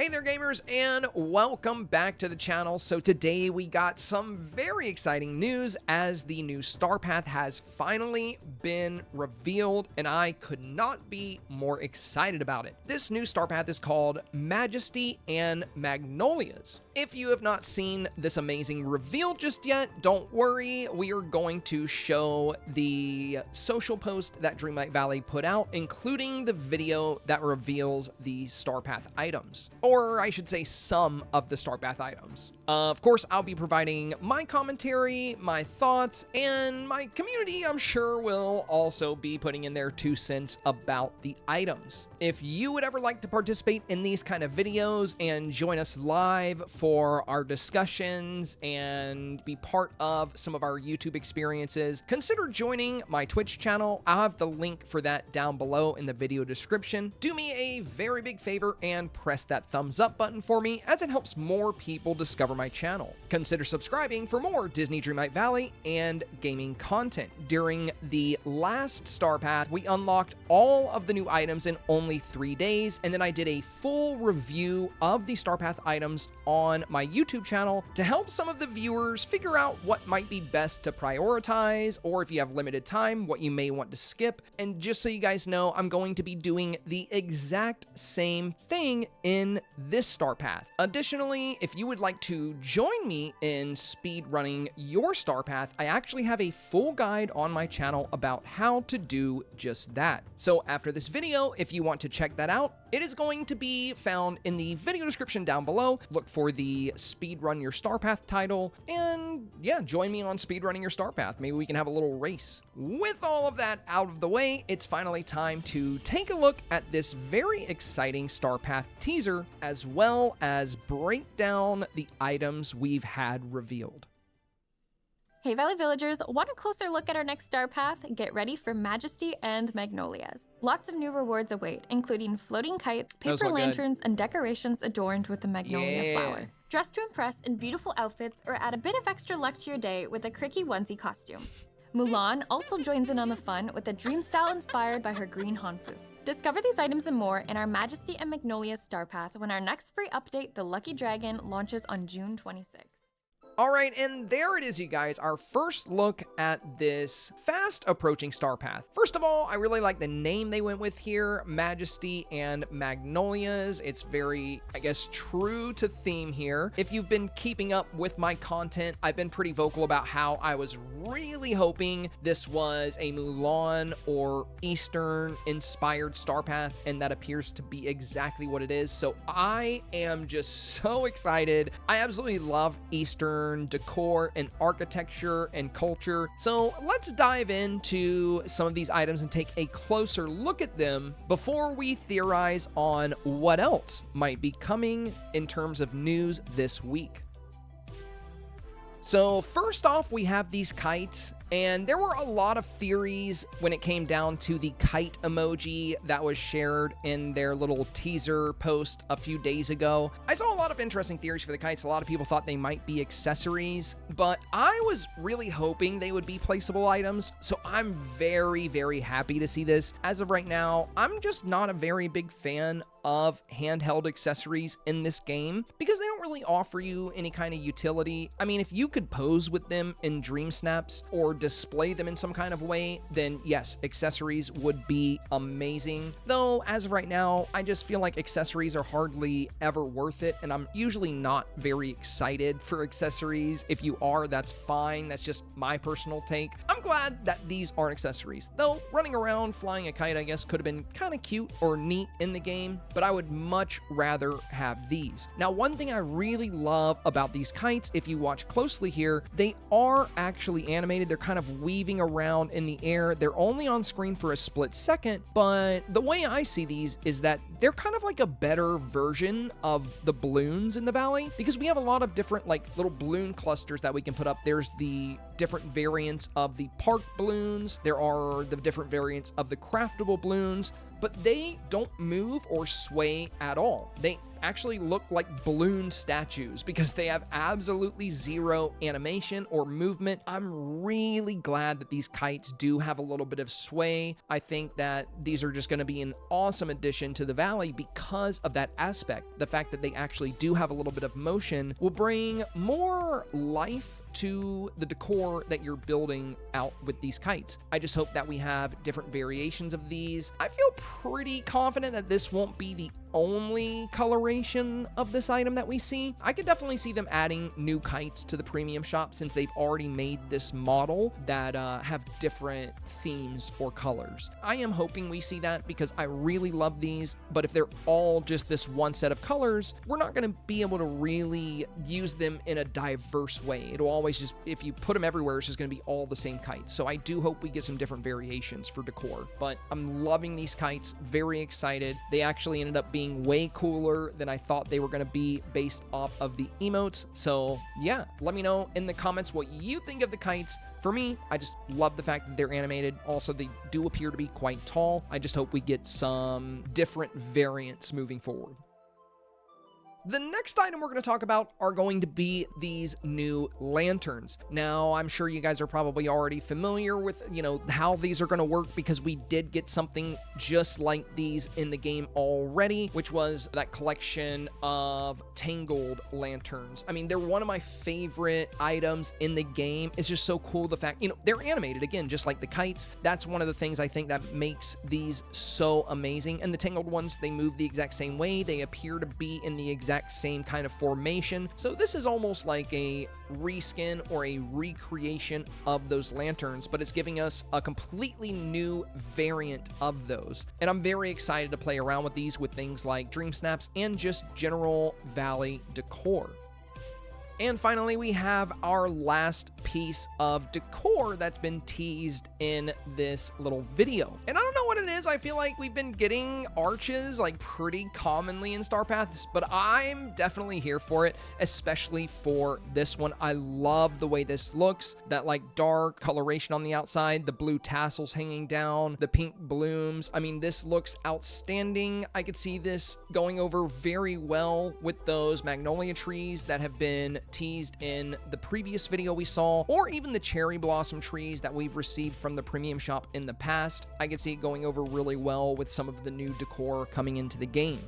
Hey there gamers, and welcome back to the channel. So today we got some very exciting news as the new Starpath has finally been revealed, and I could not be more excited about it. This new Starpath is called Majesty and Magnolias. If you have not seen this amazing reveal just yet, don't worry, we are going to show the social post that Dreamlight Valley put out, including the video that reveals the Starpath items. Or I should say some of the Starpath items. Of course, I'll be providing my commentary, my thoughts, and my community, I'm sure, will also be putting in their 2 cents about the items. If you would ever like to participate in these kind of videos and join us live for our discussions and be part of some of our YouTube experiences, consider joining my Twitch channel. I'll have the link for that down below in the video description. Do me a very big favor and press that thumbs up button for me, as it helps more people discover my channel. Consider subscribing for more Disney Dreamlight Valley and gaming content. During the last Starpath, we unlocked all of the new items in only 3 days, and then I did a full review of the Starpath items on my YouTube channel to help some of the viewers figure out what might be best to prioritize, or if you have limited time, what you may want to skip. And just so you guys know, I'm going to be doing the exact same thing in this Starpath. Additionally, if you would like to join me in speed running your Starpath, I actually have a full guide on my channel about how to do just that. So after this video, if you want to check that out, it is going to be found in the video description down below. Look for the Speedrun Your Starpath title, and yeah, join me on Speedrunning Your Starpath. Maybe we can have a little race. With all of that out of the way, it's finally time to take a look at this very exciting Starpath teaser, as well as break down the items we've had revealed. Hey Valley Villagers, want a closer look at our next Starpath? Get ready for Majesty and Magnolias. Lots of new rewards await, including floating kites, paper lanterns, and decorations adorned with the magnolia flower. Dress to impress in beautiful outfits or add a bit of extra luck to your day with a cricky onesie costume. Mulan also joins in on the fun with a Dreamstyle inspired by her green Hanfu. Discover these items and more in our Majesty and Magnolias Starpath when our next free update, the Lucky Dragon, launches on June 26th. All right, and there it is, you guys, our first look at this fast approaching Starpath. First of all, I really like the name they went with here, Majesty and Magnolias. It's very, I guess, true to theme here. If you've been keeping up with my content, I've been pretty vocal about how I was really hoping this was a Mulan or Eastern inspired Starpath, and that appears to be exactly what it is. So I am just so excited. I absolutely love Eastern decor and architecture and culture. So let's dive into some of these items and take a closer look at them before we theorize on what else might be coming in terms of news this week. So first off, we have these kites, and there were a lot of theories when it came down to the kite emoji that was shared in their little teaser post a few days ago. I saw a lot of interesting theories for the kites. A lot of people thought they might be accessories, but I was really hoping they would be placeable items, so I'm very, very happy to see this. As of right now, I'm just not a very big fan of handheld accessories in this game because they don't really offer you any kind of utility. I mean, if you could pose with them in Dreamsnaps or display them in some kind of way, then yes, accessories would be amazing. Though, as of right now, I just feel like accessories are hardly ever worth it, and I'm usually not very excited for accessories. If you are, that's fine. That's just my personal take. I'm glad that these aren't accessories, though running around flying a kite, I guess, could have been kind of cute or neat in the game, but I would much rather have these. Now, one thing I really love about these kites, if you watch closely here, they are actually animated. They're kind of weaving around in the air. They're only on screen for a split second, but the way I see these is that they're kind of like a better version of the balloons in the valley, because we have a lot of different like little balloon clusters that we can put up. There's the different variants of the park balloons. There are the different variants of the craftable balloons, but they don't move or sway at all. They actually look like balloon statues because they have absolutely zero animation or movement. I'm really glad that these kites do have a little bit of sway. I think that these are just going to be an awesome addition to the valley because of that aspect. The fact that they actually do have a little bit of motion will bring more life to the decor that you're building out with these kites. I just hope that we have different variations of these. I feel pretty confident that this won't be the only coloration of this item that we see. I could definitely see them adding new kites to the premium shop since they've already made this model that have different themes or colors. I am hoping we see that because I really love these, but if they're all just this one set of colors, we're not going to be able to really use them in a diverse way. It'll always just, if you put them everywhere, it's just going to be all the same kites. So I do hope we get some different variations for decor, but I'm loving these kites, very excited. They actually ended up being way cooler than I thought they were going to be based off of the emotes. So yeah, let me know in the comments what you think of the kites. For me, I just love the fact that they're animated. Also, they do appear to be quite tall. I just hope we get some different variants moving forward. The next item we're going to talk about are going to be these new lanterns. Now, I'm sure you guys are probably already familiar with, how these are going to work because we did get something just like these in the game already, which was that collection of tangled lanterns. I mean, they're one of my favorite items in the game. It's just so cool, the fact, they're animated again, just like the kites. That's one of the things I think that makes these so amazing. And the tangled ones, they move the exact same way. They appear to be in the exact same kind of formation. So this is almost like a reskin or a recreation of those lanterns, but it's giving us a completely new variant of those. And I'm very excited to play around with these with things like Dreamsnaps and just general valley decor. And finally, we have our last piece of decor that's been teased in this little video. And I don't know what it is. I feel like we've been getting arches like pretty commonly in Starpath, but I'm definitely here for it, especially for this one. I love the way this looks, that like dark coloration on the outside, the blue tassels hanging down, the pink blooms. I mean, this looks outstanding. I could see this going over very well with those magnolia trees that have been teased in the previous video we saw, or even the cherry blossom trees that we've received from the premium shop in the past. I could see it going over really well with some of the new decor coming into the game.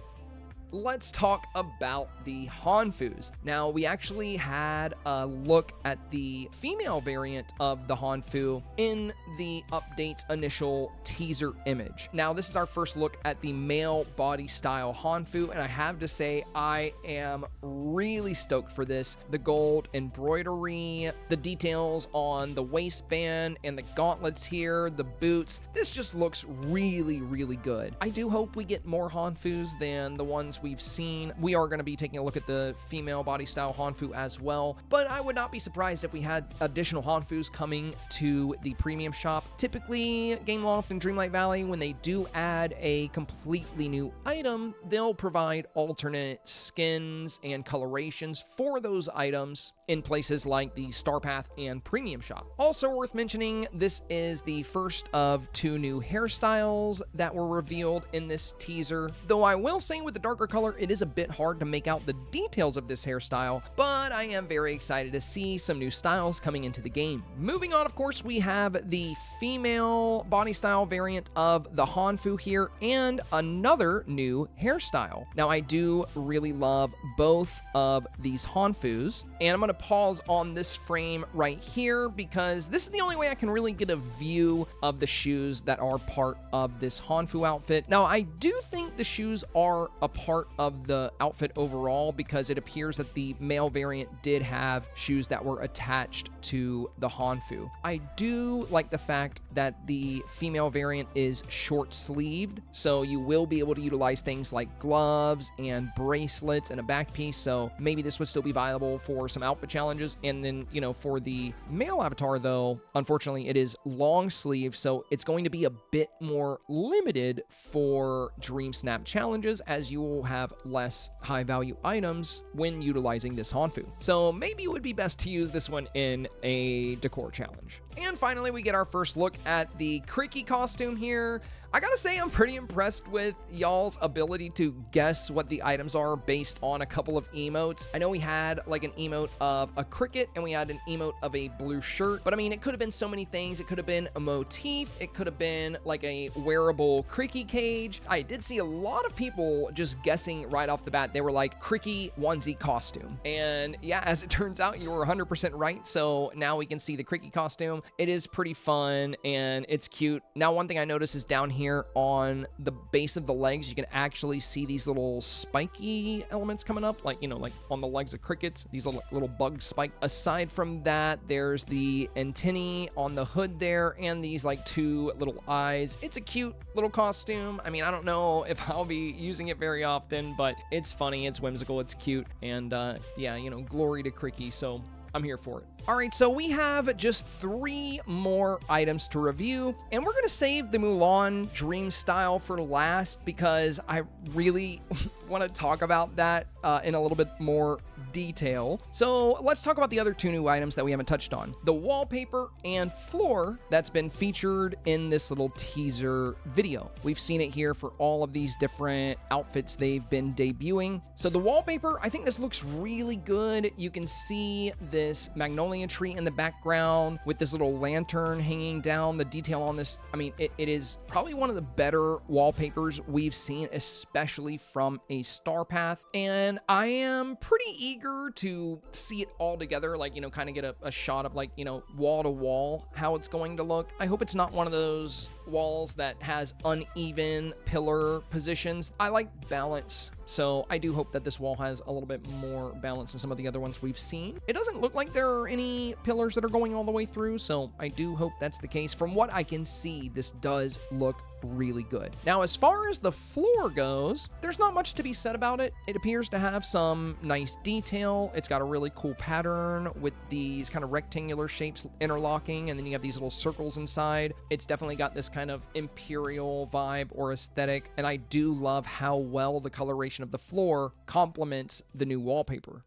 Let's talk about the Hanfus. Now, we actually had a look at the female variant of the Hanfu in the update's initial teaser image. Now, this is our first look at the male body style Hanfu, and I have to say, I am really stoked for this. The gold embroidery, the details on the waistband and the gauntlets here, the boots. This just looks really, really good. I do hope we get more Hanfus than the ones we've seen. We are going to be taking a look at the female body style Hanfu as well, but I would not be surprised if we had additional Hanfus coming to the premium shop. Typically, Gameloft and Dreamlight Valley, when they do add a completely new item, they'll provide alternate skins and colorations for those items in places like the Starpath and premium shop. Also worth mentioning, this is the first of 2 new hairstyles that were revealed in this teaser, though I will say with the darker color, it is a bit hard to make out the details of this hairstyle, but I am very excited to see some new styles coming into the game. Moving on, of course, we have the female body style variant of the Hanfu here and another new hairstyle. Now, I do really love both of these Hanfus, and I'm going to pause on this frame right here because this is the only way I can really get a view of the shoes that are part of this Hanfu outfit. Now, I do think the shoes are a part of the outfit overall because it appears that the male variant did have shoes that were attached to the Hanfu. I do like the fact that the female variant is short sleeved, so you will be able to utilize things like gloves and bracelets and a back piece, so maybe this would still be viable for some outfit challenges. And then, for the male avatar though, unfortunately it is long sleeve, so it's going to be a bit more limited for Dreamsnap challenges as you will have less high value items when utilizing this Hanfu. So maybe it would be best to use this one in a decor challenge. And finally, we get our first look at the Creaky costume here. I gotta say, I'm pretty impressed with y'all's ability to guess what the items are based on a couple of emotes. I know we had like an emote of a cricket and we had an emote of a blue shirt, but I mean, it could have been so many things. It could have been a motif. It could have been like a wearable cricky cage. I did see a lot of people just guessing right off the bat. They were like cricky onesie costume. And yeah, as it turns out, you were 100% right. So now we can see the cricky costume. It is pretty fun and it's cute. Now, one thing I noticed is down here on the base of the legs, you can actually see these little spiky elements coming up, like, you know, like on the legs of crickets, these little bug spike. Aside from that, there's the antennae on the hood there and these like two little eyes. It's a cute little costume. I mean, I don't know if I'll be using it very often, but it's funny, it's whimsical, it's cute, and yeah, you know, glory to Cricky, so I'm here for it. All right, so we have just 3 more items to review, and we're gonna save the Mulan Dreamstyle for last because I really want to talk about that in a little bit more detail. So let's talk about the other 2 new items that we haven't touched on. The wallpaper and floor that's been featured in this little teaser video. We've seen it here for all of these different outfits they've been debuting. So the wallpaper, I think this looks really good. You can see this Magnolia tree in the background with this little lantern hanging down. The detail on this, I mean, it is probably one of the better wallpapers we've seen, especially from a Starpath. And I am pretty eager to see it all together, like, you know, kind of get a shot of like, you know, wall to wall, how it's going to look. I hope it's not one of those walls that has uneven pillar positions. I like balance, so I do hope that this wall has a little bit more balance than some of the other ones we've seen. It doesn't look like there are any pillars that are going all the way through, so I do hope that's the case. From what I can see, this does look really good. Now, as far as the floor goes, there's not much to be said about it. It appears to have some nice detail. It's got a really cool pattern with these kind of rectangular shapes interlocking, and then you have these little circles inside. It's definitely got this kind of imperial vibe or aesthetic, and I do love how well the coloration of the floor complements the new wallpaper.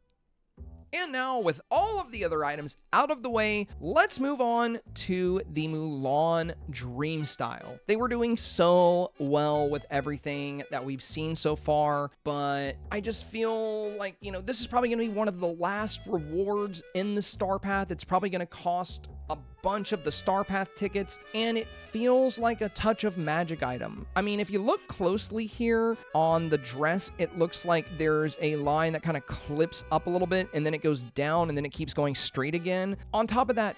And now, with all of the other items out of the way, let's move on to the Mulan Dreamstyle. They were doing so well with everything that we've seen so far, but I just feel like, you know, this is probably going to be one of the last rewards in the Starpath. It's probably going to cost a bunch of the Starpath tickets, and it feels like a touch of magic item. I mean, if you look closely here on the dress, it looks like there's a line that kind of clips up a little bit, and then it goes down, and then it keeps going straight again. On top of that,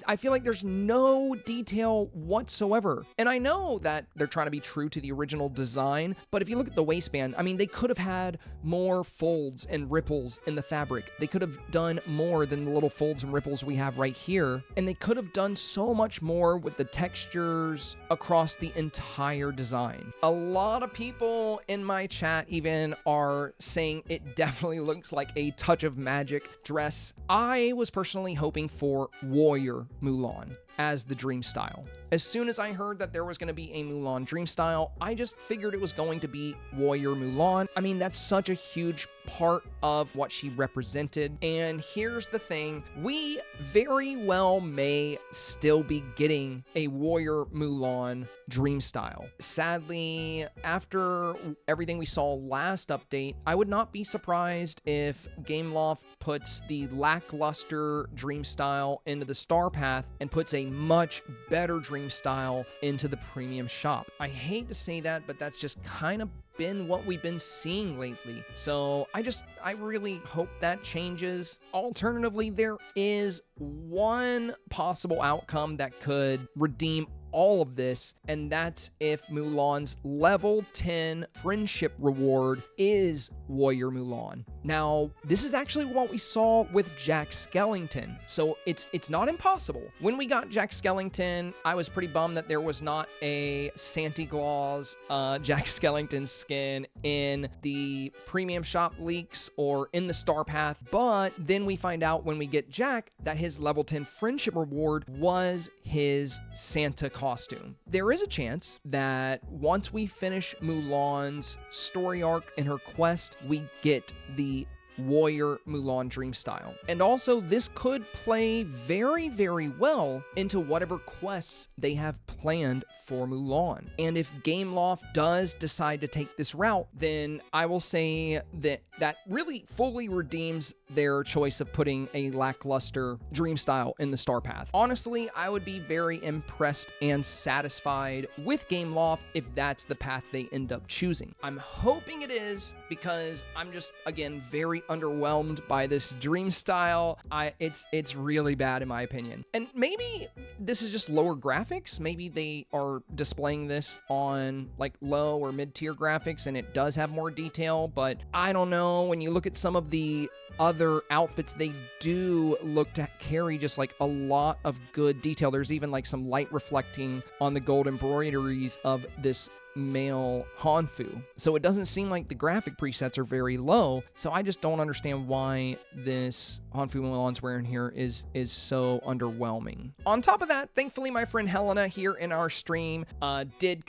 I feel like there's no detail whatsoever. And I know that they're trying to be true to the original design, but if you look at the waistband, I mean, they could have had more folds and ripples in the fabric. They could have done more than the little folds and ripples we have right here, and they could have done so much more with the textures across the entire design. A lot of people in my chat even are saying it definitely looks like a touch of magic dress. I was personally hoping for Warrior Mulan as the Dreamstyle. As soon as I heard that there was going to be a Mulan Dreamstyle, I just figured it was going to be Warrior Mulan. I mean, that's such a huge part of what she represented. And here's the thing, we very well may still be getting a Warrior Mulan Dreamstyle. Sadly, after everything we saw last update, I would not be surprised if Gameloft puts the lackluster Dreamstyle into the Starpath and puts a much better Dreamstyle into the premium shop. I hate to say that, but that's just kind of been what we've been seeing lately. So I really hope that changes. Alternatively, there is one possible outcome that could redeem all of this, and that's if Mulan's level 10 friendship reward is Warrior Mulan. Now, this is actually what we saw with Jack Skellington, so it's not impossible. When we got Jack Skellington, I was pretty bummed that there was not a Santa Claus Jack Skellington skin in the premium shop leaks or in the Starpath, but then we find out when we get Jack that his level 10 friendship reward was his Santa costume. There is a chance that once we finish Mulan's story arc and her quest, we get the Warrior Mulan Dreamstyle. And also, this could play very, very well into whatever quests they have planned for Mulan. And if Gameloft does decide to take this route, then I will say that really fully redeems their choice of putting a lackluster Dreamstyle in the Starpath. Honestly, I would be very impressed and satisfied with Gameloft if that's the path they end up choosing. I'm hoping it is, because I'm just, again, very underwhelmed by this Dreamstyle. It's really bad in my opinion. And maybe this is just lower graphics. Maybe they are displaying this on like low or mid-tier graphics and it does have more detail, but I don't know. When you look at some of the other outfits, they do look to carry just like a lot of good detail. There's even like some light reflecting on the gold embroideries of this male Hanfu. So it doesn't seem like the graphic presets are very low. So I just don't understand why this Hanfu Mulan's wearing here is so underwhelming. On top of that, thankfully my friend Helena here in our stream did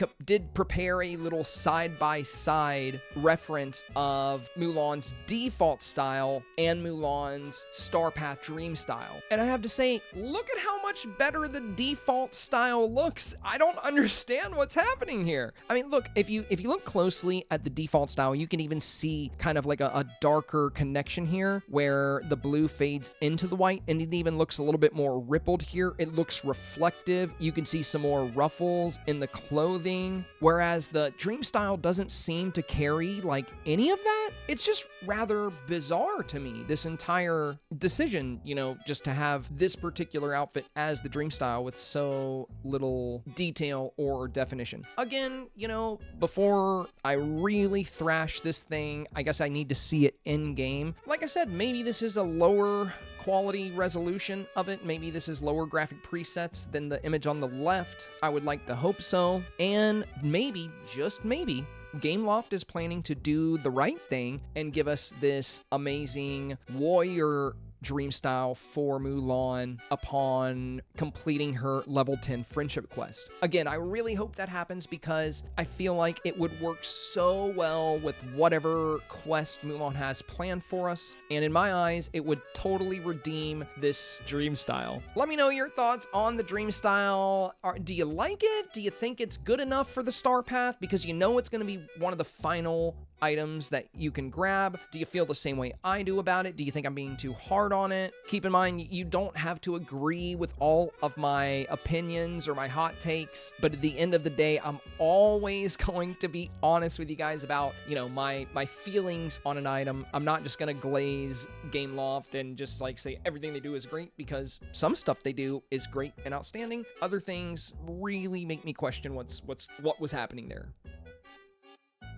prepare a little side-by-side reference of Mulan's default style and Mulan's Starpath Dreamstyle. And I have to say, look at how much better the default style looks. I don't understand what's happening here. I mean, look, if you look closely at the default style, you can even see kind of like a darker connection here where the blue fades into the white, and it even looks a little bit more rippled here. It looks reflective. You can see some more ruffles in the clothing, whereas the Dreamstyle doesn't seem to carry like any of that. It's just rather bizarre to me, this entire decision, you know, just to have this particular outfit as the Dreamstyle with so little detail or definition. Again, you know, before I really thrash this thing, I guess I need to see it in game. Like I said, maybe this is a lower quality resolution of it. Maybe this is lower graphic presets than the image on the left. I would like to hope so. And maybe, just maybe, Gameloft is planning to do the right thing and give us this amazing warrior Dreamstyle for Mulan upon completing her level 10 friendship quest. Again, I really hope that happens because I feel like it would work so well with whatever quest Mulan has planned for us, and in my eyes, it would totally redeem this Dreamstyle. Let me know your thoughts on the Dreamstyle. Do you like it? Do you think it's good enough for the Starpath? Because you know it's going to be one of the final items that you can grab. Do you feel the same way I do about it? Do you think I'm being too hard on it? Keep in mind, you don't have to agree with all of my opinions or my hot takes, but at the end of the day, I'm always going to be honest with you guys about, you know, my feelings on an item. I'm not just gonna glaze Gameloft and just like say everything they do is great, because some stuff they do is great and outstanding. Other things really make me question what was happening there.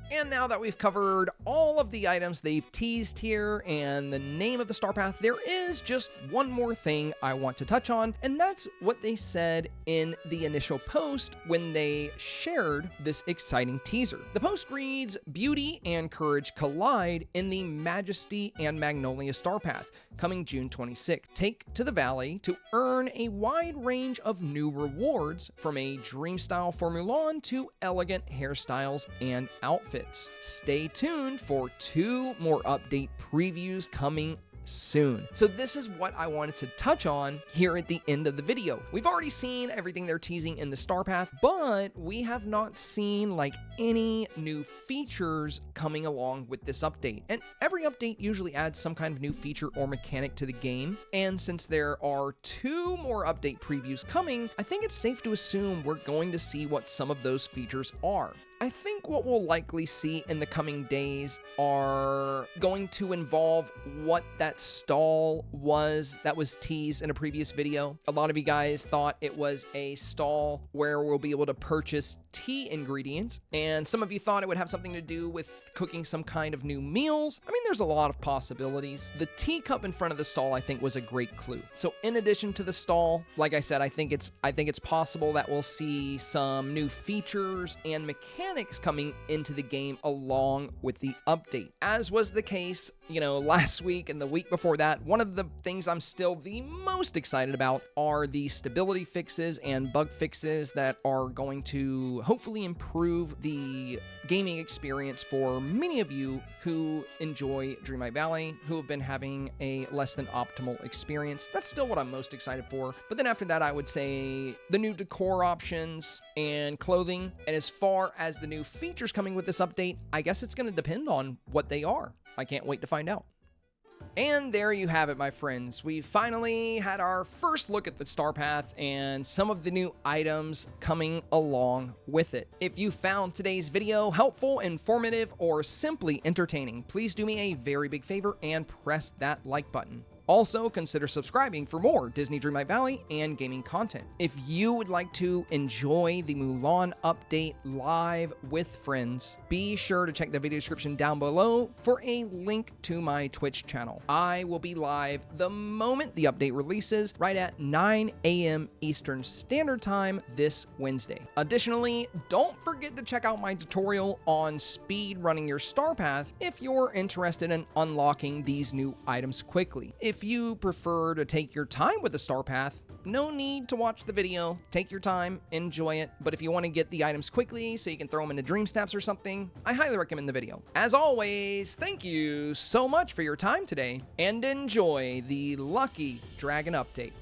And now that we've covered all of the items they've teased here and the name of the Starpath, there is just one more thing I want to touch on, and that's what they said in the initial post when they shared this exciting teaser. The post reads, "Beauty and courage collide in the Majesty and Magnolia Starpath, coming June 26th. Take to the valley to earn a wide range of new rewards, from a Dreamstyle for Mulan to elegant hairstyles and outfits. Stay tuned for 2 more update previews coming soon." So this is what I wanted to touch on here at the end of the video. We've already seen everything they're teasing in the Starpath, but we have not seen like any new features coming along with this update. And every update usually adds some kind of new feature or mechanic to the game. And since there are 2 more update previews coming, I think it's safe to assume we're going to see what some of those features are. I think what we'll likely see in the coming days are going to involve what that stall was that was teased in a previous video. A lot of you guys thought it was a stall where we'll be able to purchase tea ingredients, and some of you thought it would have something to do with cooking some kind of new meals. I mean, there's a lot of possibilities. The teacup in front of the stall, I think, was a great clue. So in addition to the stall, like I said, I think it's possible that we'll see some new features and mechanics coming into the game along with the update. As was the case, you know, last week and the week before that, one of the things I'm still the most excited about are the stability fixes and bug fixes that are going to hopefully improve the gaming experience for many of you who enjoy Dreamlight Valley, who have been having a less than optimal experience. That's still what I'm most excited for. But then after that, I would say the new decor options and clothing. And as far as the new features coming with this update, I guess it's going to depend on what they are. I can't wait to find out. And there you have it, my friends. We finally had our first look at the Starpath and some of the new items coming along with it. If you found today's video helpful, informative, or simply entertaining, please do me a very big favor and press that like button. Also, consider subscribing for more Disney Dreamlight Valley and gaming content. If you would like to enjoy the Mulan update live with friends, be sure to check the video description down below for a link to my Twitch channel. I will be live the moment the update releases, right at 9 a.m. Eastern Standard Time this Wednesday. Additionally, don't forget to check out my tutorial on speed running your Starpath if you're interested in unlocking these new items quickly. If you prefer to take your time with the Starpath, no need to watch the video. Take your time, enjoy it. But if you want to get the items quickly so you can throw them into Dreamsnaps or something, I highly recommend the video. As always, thank you so much for your time today and enjoy the Lucky Dragon update.